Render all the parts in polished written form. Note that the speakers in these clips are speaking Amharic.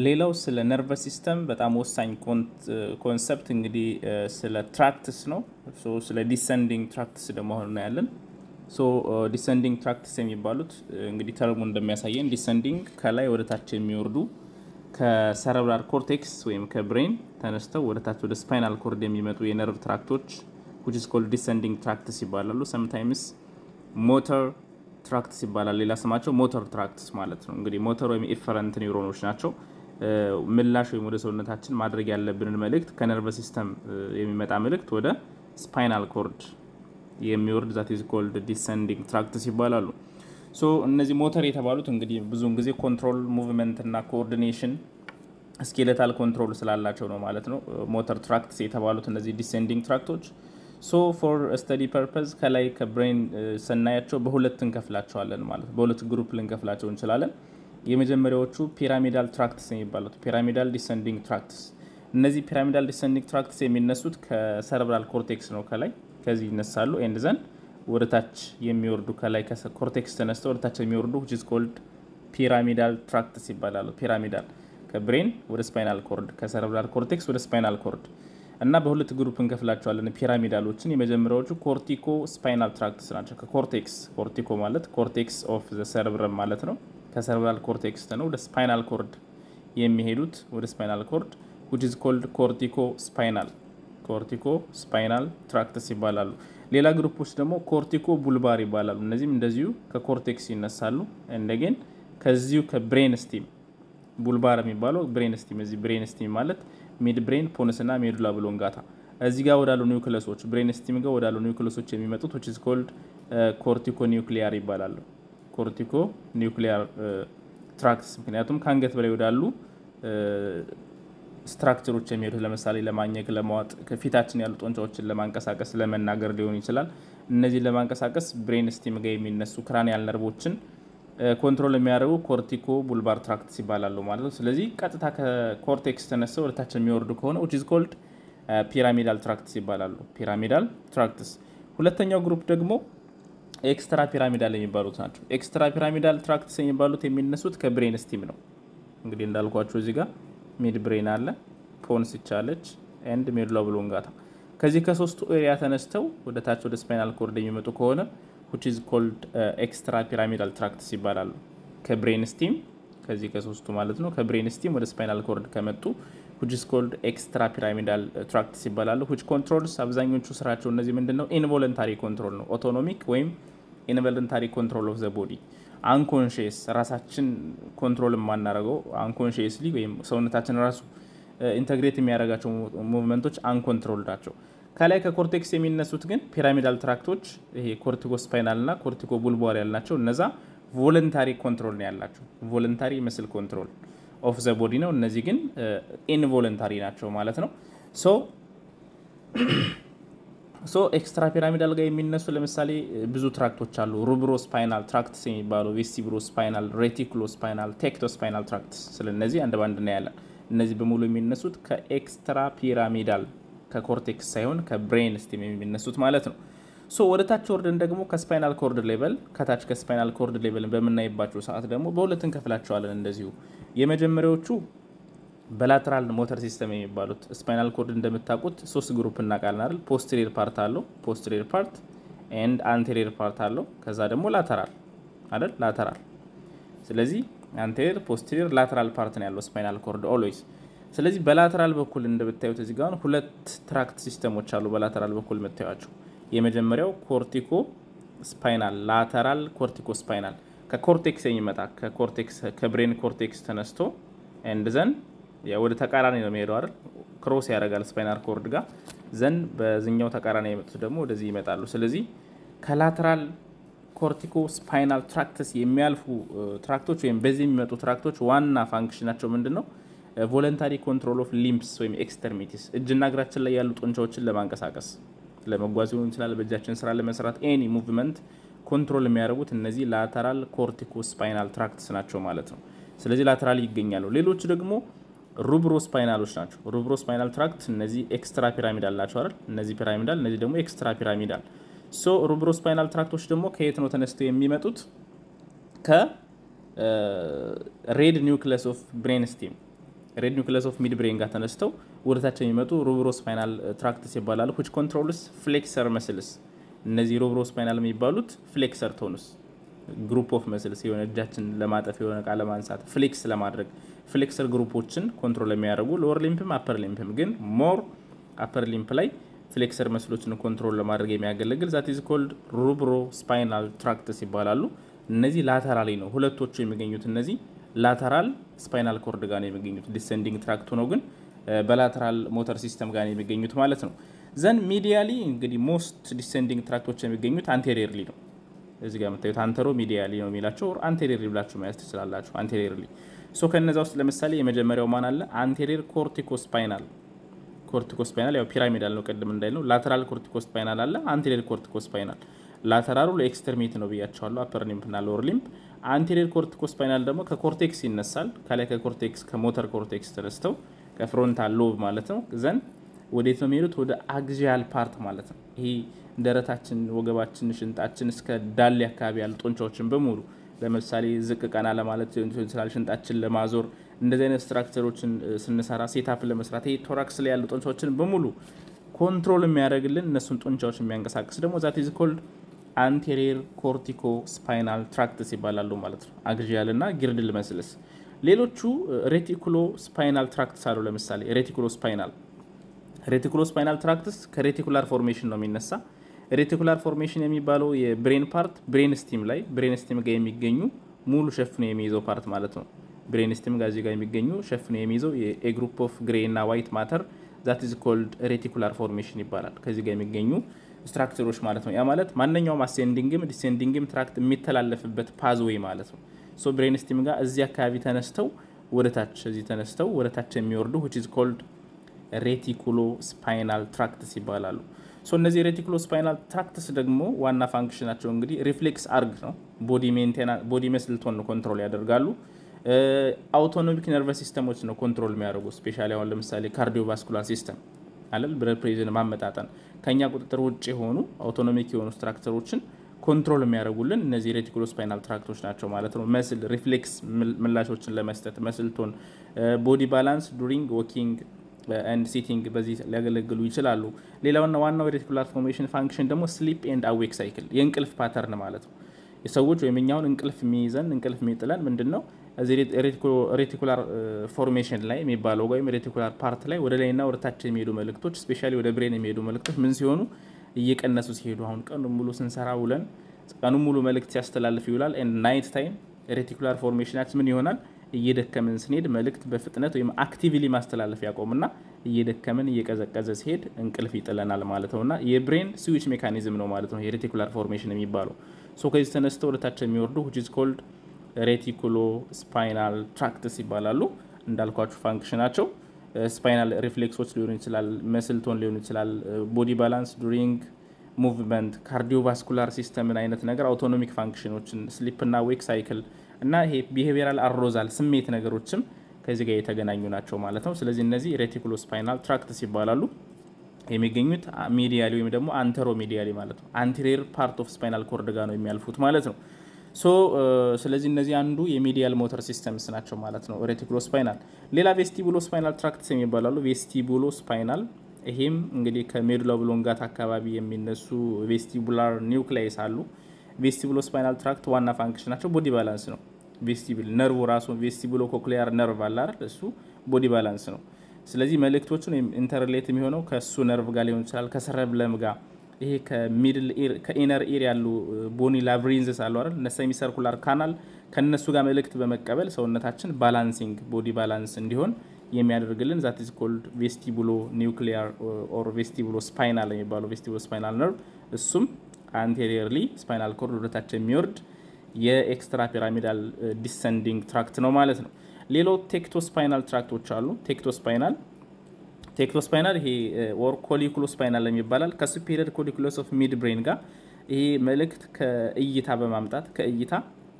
ሌላው ስለ ነርቨስ ሲስተም በጣም ወሳኝ ኮንሰፕት እንግዲህ ስለ ትራክትስ ነው ሶ ስለ ዲሰንዲንግ ትራክትስ ደግሞ አሁን ያለን ሶ ዲሰንዲንግ ትራክትስ የሚባሉት እንግዲህ ተርሙ እንደሚያሳየን ዲሰንዲንግ ከላይ ወደ ታች የሚወርዱ ከሰረብራል ኮርቴክስ ወይም ከብሬን ተነስተው ወደ ታች ወደ ስፓይናል ኮርድ የሚመጡ የነርቭ ትራክቶች which is called descending tracts ይባላሉ sometimes motor tracts ይባላል ሌላ ስማቸው motor tracts ማለት ነው እንግዲህ ሞተር ወይም efferent ኒውሮኖች ናቸው ምላሽ ወይም ወደ ሰውነታችን ማድረግ ያለብንን መልእክት ከነርቨስ ሲስተም የሚመጣ መልእክት ወደ ስፓይናል ኮርድ የሚወርድ that is called descending tracts ይባላሉ ሶ እነዚህ ሞተር የተባሉት እንግዲህ ብዙውን ጊዜ ኮንትሮል ሙቭመንት እና ኮኦርዲኔሽን ስኬሌታል ኮንትሮል ስላላቸው ነው ማለት ነው ሞተር ትራክትስ የተባሉት እነዚህ ዲሰೆಂಡಿಂಗ್ ትራክቶች ሶ ፎር ስተዲ ፐርፐዝ ከላይ ከብሬን ሰናያቸው በሁለት እንከፍላቸዋለን ማለት በሁለት ግሩፕ ልንከፍላቸው እንችላለን የመጀመሪያዎቹ ፒራሚዳል ትራክትስ የሚባሉት ፒራሚዳል ዲሰೆಂಡಿಂಗ್ ትራክትስ እነዚህ ፒራሚዳል ዲሰೆಂಡಿಂಗ್ ትራክትስ የሚነሱት ከሰረብራል ኮርቴክስ ነው ከላይ ከዚህ ይነሳሉ ኤንድ ዘን ወደታች የሚወርዱ ከላይ ከኮርቴክስ ተነስተው ወደታች የሚወርዱ which is called pyramidal tracts ይባላሉ ፒራሚዳል ከብሬን ወደ ስፓይናል ኮርድ ከሰረብራል ኮርቴክስ ወደ ስፓይናል ኮርድ እና በሁለት ግሩፕ እንከፍላቸዋለን ፒራሚዳሎችን የመጀመሪያዎቹ ኮርቲኮ ስፓይናል ትራክትስ ናቸው ከኮርቴክስ ኮርቲኮ ማለት ኮርቴክስ ኦፍ ዘ ሰረብረም ማለት ነው ከሰረብራል ኮርቴክስ ነው ወደ ስፓይናል ኮርድ የሚሄዱት ወደ ስፓይናል ኮርድ which is called cortico spinal tracts ይባላሉ ሌላ ግሩፖች ደግሞ ኮርቲኮ ቡልባር ይባላሉ እነዚህም እንደዚሁ ከኮርቴክስ ይነሳሉ and again ከዚሁ ከብሬን ስቲም ቡልባር የሚባለው ብሬን ስቲም እዚህ ብሬን ስቲም ማለት ሚድ ብሬን ፖንስ እና ሜዱላ ብሎንጋታ እዚህ ጋር ወዳሉ ኒውክለሶች ብሬን ስቲም ጋር ወዳሉ ኒውክለሶች የሚመጡት which is called ኮርቲኮ ኒውክሊያር ይባላሉ ኮርቲኮ ኒውክሊያር ትራክትስ ምክንያቱም ካንገት በላይ ወዳሉ ስትራክቸሮች የሚሄዱት ለምሳሌ ለማኘክ ለማዋጥ ከፊታችን ያሉ ጦንቻዎችን ለማንቀሳቀስ ለመናገር ሊሆን ይችላል እነዚህ ለማንቀሳቀስ ብሬን ስቲም ጋር የሚነሱ ክራኒያል ነርቮችን ኮንትሮል የሚያደርጉ ኮርቲኮ ቡልባር ትራክትስ ይባላሉ ማለት ነው ስለዚህ ቀጥታ ከኮርቴክስ ተነስተው ወደ ታች የሚወርዱ ከሆነ which is called pyramidal tracts ይባላሉ pyramidal tracts ሁለተኛው ግሩፕ ደግሞ ኤክስትራ ፒራሚዳል የሚባሉት ናቸው ኤክስትራ ፒራሚዳል ትራክትስ የሚባሉት የሚነሱት ከብሬን ስቲም ነው እንግዲህ እንዳልኳችሁ እዚህ ጋር ሚድ ብሬን አለ ፖንስ ይቻለች ኤንድ ሜዱላ ብሎንጋታ ከዚህ ከሶስቱ ኤሪያ ተነስተው ወደ ታች ወደ ስፓይናል ኮርድ የሚመጡ ከሆነ which is called extra pyramidal tracts ይባላሉ ከብሬን ስቲም ከዚህ ከሶስቱ ማለት ነው ከብሬን ስቲም ወደ ስፓይናል ኮርድ ከመጡ which is called extra pyramidal tracts ይባላሉ which controls አብዛኞቹ ስራቸው እነዚህ ምንድነው involuntary control ነው autonomic ወይም involuntary control of the body unconscious ራሳችን ኮንትሮል ማናረጋው unconsciously ወይም ሰውነታችን ራሱ ኢንተግሬት የሚያደርጋቸው ሙቭመንቶች uncontrolled ናቸው ከላይ ከኮርቴክስ የሚነሱት ግን ፒራሚዳል ትራክቶች ይሄ ኮርቲኮ ስፓይናል እና ኮርቲኮ ቡልባር ያላቸው እነዛ ቮለንታሪ ኮንትሮል ነው ያላቸው ቮለንታሪ መስል ኮንትሮል ኦፍ ዘ ቦዲ ነው እነዚህ ግን ኢንቮለንታሪ ናቸው ማለት ነው ሶ ኤክስትራ ፒራሚዳል ጋር የሚነሱ ለምሳሌ ብዙ ትራክቶች አሉ ሩብሮ ስፓይናል ትራክትስ የሚባሉ ቬስቲብሮ ስፓይናል ሬቲኩሎ ስፓይናል ቴክቶ ስፓይናል ትራክትስ ስለነዚህ አንድ ባንድ ነው ያለ እነዚህ በሙሉ የሚነሱት ከኤክስትራ ፒራሚዳል ከኮርቴክስ ሳይሆን ከብሬን ስቲም የሚነሱት ማለት ነው ሶ ወደታች ወርደን ደግሞ ከስፓይናል ኮርድ ሌቨል ከታች ከስፓይናል ኮርድ ሌቨል በመናይባቸው ሰዓት ደግሞ በሁለት እንከፍላቸዋለን እንደዚሁ የመጀመሪያዎቹ በላተራል ሞተር ሲስተም የሚባሉት ስፓይናል ኮርድ እንደምታውቁት ሶስት ግሩፕ እናቃለን አይደል ፖስቴሪየር ፓርት አለው ፖስቴሪየር ፓርት ኤንድ አንቴሪየር ፓርት አለው ከዛ ደግሞ ላተራል አይደል ላተራል ስለዚህ አንቴሪየር ፖስቴሪየር ላተራል ፓርት ነው ያለው ስፓይናል ኮርድ ኦልዌይስ ስለዚህ በላተራል በኩል እንደምታዩት እዚህ ጋር ሁለት ትራክት ሲስተሞች አሉ በላተራል በኩል መታያቸው የመጀመሪያው ኮርቲኮ ስፓይናል ላተራል ኮርቲኮ ስፓይናል ከኮርቴክስ የሚመጣ ከኮርቴክስ ከብሬን ኮርቴክስ ተነስቶ ኤንድ ዘን ወደ ተቃራኒ ነው የሚሄደው አይደል ክሮስ ያደርጋል ስፓይናል ኮርድ ጋር ዘን በዚህኛው ተቃራኒ የመጡት ደግሞ ወደዚህ ይመጣሉ ስለዚህ ከላተራል ኮርቲኮ ስፓይናል ትራክትስ የሚያልፉ ትራክቶች ወይም በዚህ የሚመጡ ትራክቶች ዋና ፋንክሽናቸው ምንድነው ቮለንታሪ ኮንትሮል ኦፍ ሊምፕስ ወይም ኤክስተርሚቲስ እጅና እግራችን ላይ ያሉ ጦንቻዎችን ለማንቀሳቀስ ለመጓዝ ሊሆን ይችላል በእጃችን ስራ ለመስራት ኤኒ ሙቭመንት ኮንትሮል የሚያደርጉት እነዚህ ላተራል ኮርቲኮ ስፓይናል ትራክትስ ናቸው ማለት ነው ስለዚህ ላተራል ይገኛሉ ሌሎች ደግሞ ሩብሮ ስፓይናሎች ናቸው ሩብሮ ስፓይናል ትራክት እነዚህ ኤክስትራ ፒራሚዳል ናቸው አይደል እነዚህ ፒራሚዳል እነዚህ ደግሞ ኤክስትራ ፒራሚዳል ሶ ሩብሮ ስፓይናል ትራክቶች ደግሞ ከየት ነው ተነስተው የሚመጡት ከ ሬድ ኒውክሊየስ ኦፍ ብሬን ስቲም ሬድ ኒውክለስ ኦፍ ሚድ ብሬን ጋር ተነስተው ወደታች የሚመጡ ሩብሮስፓይናል ትራክትስ ይባላሉ which controls flexor muscles እነዚህ ሩብሮስፓይናል የሚባሉት ፍሌክሰር ቶንስ ግሩፕ ኦፍ መስልስ የሆነ እጃችን ለማጠፍ የሆነ ቃለ ማንሳት ፍሌክስ ለማድረግ ፍሌክሰር ግሩፖችን ኮንትሮል የሚያደርጉ ሎወር ሊምፕም አፐር ሊምፕም ግን ሞር አፐር ሊምፕ ላይ ፍሌክሰር መስሎችን ኮንትሮል ለማድረግ የሚያገለግል that is called ሩብሮስፓይናል ትራክትስ ይባላሉ እነዚህ ላተራሊ ነው ሁለቶቹ የሚገኙት እነዚህ ላተራል ስፓይናል ኮርድ ጋር ነው የሚገኙት ዲሰೆಂಡಿಂಗ್ ትራክት ነው ግን በላተራል ሞተር ሲስተም ጋር ነው የሚገኙት ማለት ነው ዘን ሚዲያሊ እንግዲህ ሞስት ዲሰೆಂಡಿಂಗ್ ትራክቶች የሚገኙት አንቴሪየርሊ ነው እዚህ ጋር መታየት አንተሮ ሚዲያሊ ነው የሚላቸው ኦር አንቴሪየርሊ ብላችሁ ማየት ትችላላችሁ አንቴሪየርሊ ሶ ከነዛ ውስጥ ለምሳሌ የመጀመሪያው ማን አለ አንቴሪየር ኮርቲኮስፓይናል ያው ፒራሚዳል ነው ቀድም እንዳይለው ላተራል ኮርቲኮስፓይናል አለ አንቴሪየር ኮርቲኮስፓይናል ላተራሉ ለኤክስተርሚት ነው ብያቸዋለሁ አፐር ሊምፕ እና ሎወር ሊምፕ አንቴሪየር ኮርቲኮስፓይናል ደግሞ ከኮርቴክስ ይነሳል ከላይ ከኮርቴክስ ከሞተር ኮርቴክስ ተነስተው ከፍሮንታል ሎብ ማለት ነው ዘን ወዴት ነው የሚሄዱት ወደ አግዚያል ፓርት ማለት ነው ይሄ ደረታችን ወገባችን ሽንጣችን እስከ ዳሌ አካባቢ ያሉ ጡንቻዎችን በሙሉ ለምሳሌ ዝቅ ቀና ለማለት ይችላል ሽንጣችን ለማዞር እንደዚህ አይነት ስትራክቸሮችን ስንሰራ ሴትአፕ ለመስራት ይሄ ቶራክስ ላይ ያሉ ጡንቻዎችን በሙሉ ኮንትሮል የሚያደርግልን እነሱን ጡንቻዎች የሚያንቀሳቅስ ደግሞ that is called anterior corticospinal tracts ይባላሉ ማለት ነው አግዚያል እና ጊርድል መስልስ ሌሎቹ ሬቲኩሎ ስፓይናል ትራክትስ አሉ ለምሳሌ ሬቲኩሎ ስፓይናል ትራክትስ ከሬቲኩላር ፎርሜሽን ነው የሚነሳ ሬቲኩላር ፎርሜሽን የሚባለው የብሬን ፓርት ብሬን ስቲም ጋር የሚገኙ ሙሉ ሸፍኖ የሚይዘው ፓርት ማለት ነው ብሬን ስቲም ጋር የሚገኙ ሸፍኖ የሚይዘው a group of gray እና white matter that is called reticular formation ይባላል ከዚህ ጋር የሚገኙ ስትራክቸሮች ማለት ነው ያ ማለት ማንኛውም አሴንዲንግም ዲሴንዲንግም ትራክት የሚተላለፍበት ፓዝዌይ ማለት ነው ሶ ብሬን ስቲም ጋር እዚህ አካባቢ ተነስተው ወደታች የሚወርዱ which is called reticulospinal tracts ይባላሉ ሶ እነዚህ reticulospinal tracts ደግሞ ዋና ፋንክሽናቸው እንግዲህ ሪፍሌክስ አርግ ነው ቦዲ መስል ቶን ኮንትሮል ያደርጋሉ አውቶኖሚክ ነርቨስ ሲስተሞች ነው ኮንትሮል የሚያደርጉ ስፔሻሊ አሁን ለምሳሌ ካርዲዮቫስኩላር ሲስተም አለል ብለድ ፕሬሸር ማመጣጣን ከኛ ቁጥጥር ውጪ የሆኑ አውቶኖሚክ የሆኑ ስትራክቸሮችን ኮንትሮል የሚያደርጉልን እነዚህ ሬቲኩሎስፓይናል ትራክቶች ናቸው ማለት ነው መስል ሪፍሌክስ ምላሾችን ለመስጠት መስል ቶን ቦዲ ባላንስ ዱሪንግ ዎኪንግ and sitting በዚህ ሊያገለግሉ ይችላሉ ሌላውና ዋናው ሬቲኩላር ፎርሜሽን ፋንክሽን ደግሞ ስሊፕ ኤንድ አዌክ ሳይክል የእንቅልፍ ፓተርን ማለት ነው የሰዎች ወይምኛውን እንቅልፍ የሚጥለን ምንድነው እዚህ ሬቲኩላር ፎርሜሽን ላይ የሚባለው ወይም ሬቲኩላር ፓርት ላይ ወደ ላይና ወደ ታች የሚሄዱ መልእክቶች ስፔሻሊ ወደ ብሬን የሚሄዱ መልእክቶች ምን ሲሆኑ እየቀነሱ ሲሄዱ አሁን ቀኑን ሙሉ ስንሰራ ውለን ቀኑን ሙሉ መልእክት ሲያስተላልፍ ይውላል and night time ሬቲኩላር ፎርሜሽናችን ምን ይሆናል እየደከመን ስንሄድ መልእክት በፍጥነት ወይም አክቲቭሊ ማስተላለፍ ያቆምና እየደከመን እየቀዘቀዘ ሲሄድ እንቅልፍ ይጥለናል ማለት ነውና የብሬን ስዊች ሜካኒዝም ነው ማለት ነው የሬቲኩላር ፎርሜሽን የሚባለው ሶ ከዚህ ተነስተው ወደ ታች የሚወርዱ which is called reticulospinal tracts ይባላሉ እንዳልኳችሁ ፋንክሽናቸው ስፓይናል ሪፍሌክሶች ሊሆኑ ይችላል መስል ቶን ሊሆኑ ይችላል ቦዲ ባላንስ ዱሪንግ ሙቭመንት ካርዲዮቫስኩላር ሲስተምን አይነት ነገር አውቶኖሚክ ፋንክሽኖችን ስሊፕ እና ዌክ ሳይክል እና ይሄ ቢሄቪየራል አሮዛል ስሜት ነገሮችም ከዚህ ጋር የተገናኙ ናቸው ማለት ነው ስለዚህ እነዚህ ሬቲኩሎስፓይናል ትራክትስ ይባላሉ የሚገኙት ሚዲያሊ ወይም ደግሞ አንተሮ ሚዲያሊ ማለት ነው አንቴሪየር ፓርት ኦፍ ስፓይናል ኮርድ ጋር ነው የሚያልፉት ማለት ነው ሶ ስለዚህ እነዚህ አንዱ የሚዲያል ሞተር ሲስተምስ ናቸው ማለት ነው ሬቲኩሎስፓይናል ሌላ ቬስቲቡሎስፓይናል ትራክትስ የሚባላሉ ቬስቲቡሎስፓይናል ይሄም እንግዲህ ከሜዱላ ኦብሎንጋታ አካባቢ የሚነሱ ቬስቲቡላር ኒውክሊየስ አሉ ቬስቲቡሎስፓይናል ትራክት ዋና ፋንክሽናቸው ቦዲ ባላንስ ነው ቬስቲቡል ነርቭ ራሱ ቬስቲቡሎ ኮክሊያር ነርቭ አለ አይደል እሱ ቦዲ ባላንስ ነው ስለዚህ መልእክቶቹን ኢንተርሌት የሚሆነው ከሱ ነርቭ ጋር ሊሆን ይችላል ከሰረብለም ጋር ይሄ ከሚድል ኢር ከኢነር ኢር ያሉ ቦኒ ላብሪንዝስ አሉ አይደል ነሰሚ ሰርኩላር ካናል ከነሱ ጋር መልእክት በመቀበል ሰውነታችን ባላንሲንግ ቦዲ ባላንስ እንዲሆን የሚያደርግልን that is called vestibulo nuclear or vestibulo spinal የሚባለው vestibulo spinal nerve እሱም anteriorly spinal cord ወደታች የሚወርድ የኤክስትራ ፒራሚዳል ዲሰೆಂಡಿಂಗ್ ትራክት ነው ማለት ነው ሌላው ቴክቶስፓይናል ትራክቶች አሉ ቴክቶስፓይናል ይሄ or colliculospinal የሚባላል ከሱፔሪየር ኮሊኩለስ ኦፍ ሚድ ብሬን ጋር ይሄ መልእክት ከእይታ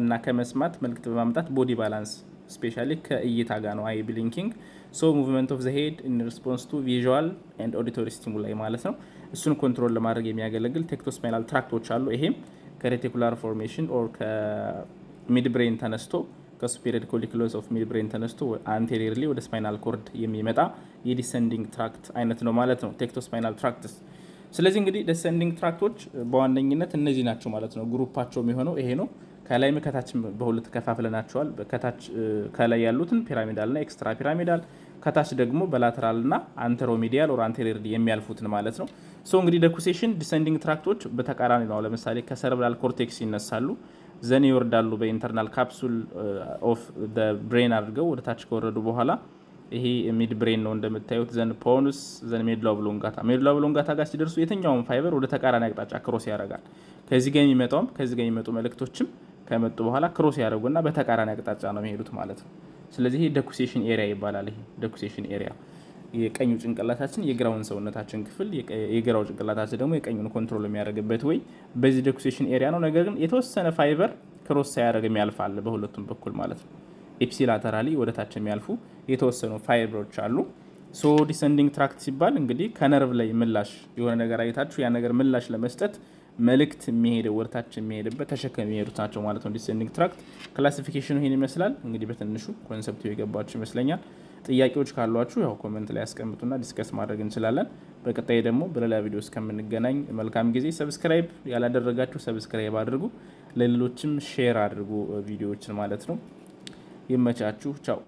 እና ከመስማት መልእክት በማምጣት ቦዲ ባላንስ ስፔሻሊ ከእይታ ጋር ነው አይ ብሊንኪንግ ሶ ሙቭመንት ኦፍ ዘ ሄድ ኢን ሪስፖንስ ቱ ቪዥዋል ኤንድ ኦዲቶሪ ስቲሙላይ ማለት ነው እሱን ኮንትሮል ለማድረግ የሚያገለግል ቴክቶስፓይናል ትራክቶች አሉ ይሄም ከሬቲኩላር ፎርሜሽን ኦር ከሚድ ብሬን ተነስቶ ከሱፔሪየር ኮሊክሎስ ኦፍ ሚድ ብሬን ተነስቶ አንቴሪየርሊ ወደ ስፓይናል ኮርድ የሚመጣ የዲሰንዲንግ ትራክት አይነት ነው ማለት ነው ቴክቶ ስፓይናል ትራክትስ። ስለዚህ እንግዲህ ዲሰንዲንግ ትራክቶች በዋነኝነት እነዚህ ናቸው ማለት ነው። ግሩፓቸው የሚሆነው ይሄ ነው። ከላይ ከታች በሁለት ከፋፍለናቸዋል። ከታች ከላይ ያሉትን ፒራሚዳልና ኤክስትራ ፒራሚዳል፣ ከታች ደግሞ በላተራልና አንተሮሚዲያል ኦር አንቴሪየር የሚያልፉትን ማለት ነው። ሶ እንግዲህ ደኩሴሽን ዲሰንዲንግ ትራክቶች በተቃራኒ ነው። ለምሳሌ ከሰረብራል ኮርቴክስ ይነሳሉ፣ ዘን ይወርዳሉ በኢንተርናል ካፕሱል ኦፍ ዘ ብሬን አድርገው ወደ ታች ከወረዱ በኋላ ይሄ ሚድ ብሬን ነው እንደምታዩት። ዘን ፖኑስ ዘን ሜዱላ ኦብሎንጋታ ጋር ሲደርሱ የትኛውም ፋይበር ወደ ተቃራኒ አቅጣጫ ክሮስ ያደርጋል። ከዚህ ጋር የሚመጣውም ከዚህ ጋር የሚመጡ መልእክቶችም ከመጡ በኋላ ክሮስ ያደርጉና በተቃራኒ አቅጣጫ ነው የሚሄዱት ማለት ነው። ስለዚህ ይሄ ደኩሴሽን ኤሪያ ይባላል። ይሄ ደኩሴሽን ኤሪያ የቀኙ ጭንቅላታችን የግራውን ሰውነታችን ክፍል፣ የግራው ጭንቅላታችን ደግሞ የቀኙን ኮንትሮል የሚያደርግበት ወይ በዚህ ደኩሴሽን ኤሪያ ነው። ነገር ግን የተወሰነ ፋይበር ክሮስ ሳያደርግ የሚያልፋል በሁለቱም በኩል ማለት ነው። ኢፕሲላተራሊ ወደ ታች የሚያልፉ የተወሰኑ ፋይበሮች አሉ። ሶ ዲሰንዲንግ ትራክት ሲባል እንግዲህ ከነርቭ ላይ ምላሽ የሆነ ነገር አይታችሁ ያ ነገር ምላሽ ለመስጠት መልእክት የሚሄደው ወርታች የሚሄድበት ተሸከም የሚሄዱት ናቸው ማለት ነው። ዲሰንዲንግ ትራክት ክላሲፊኬሽኑ ይሄን ይመስላል። እንግዲህ በትንሹ ኮንሰፕቱ የገባችሁ ይመስለኛል። ጥያቄዎች ካሏችሁ ያው ኮሜንት ላይ አስቀምጡና ዲስከስ ማድረግ እንችላለን። በቀጣይ ደግሞ በሌላ ቪዲዮ እስከምንገናኝ መልካም ጊዜ። ሰብስክራይብ ያላደረጋችሁ ሰብስክራይብ አድርጉ፣ ለሌሎችም ሼር አድርጉ ቪዲዮዎችን ማለት ነው። ይመቻችሁ። ቻው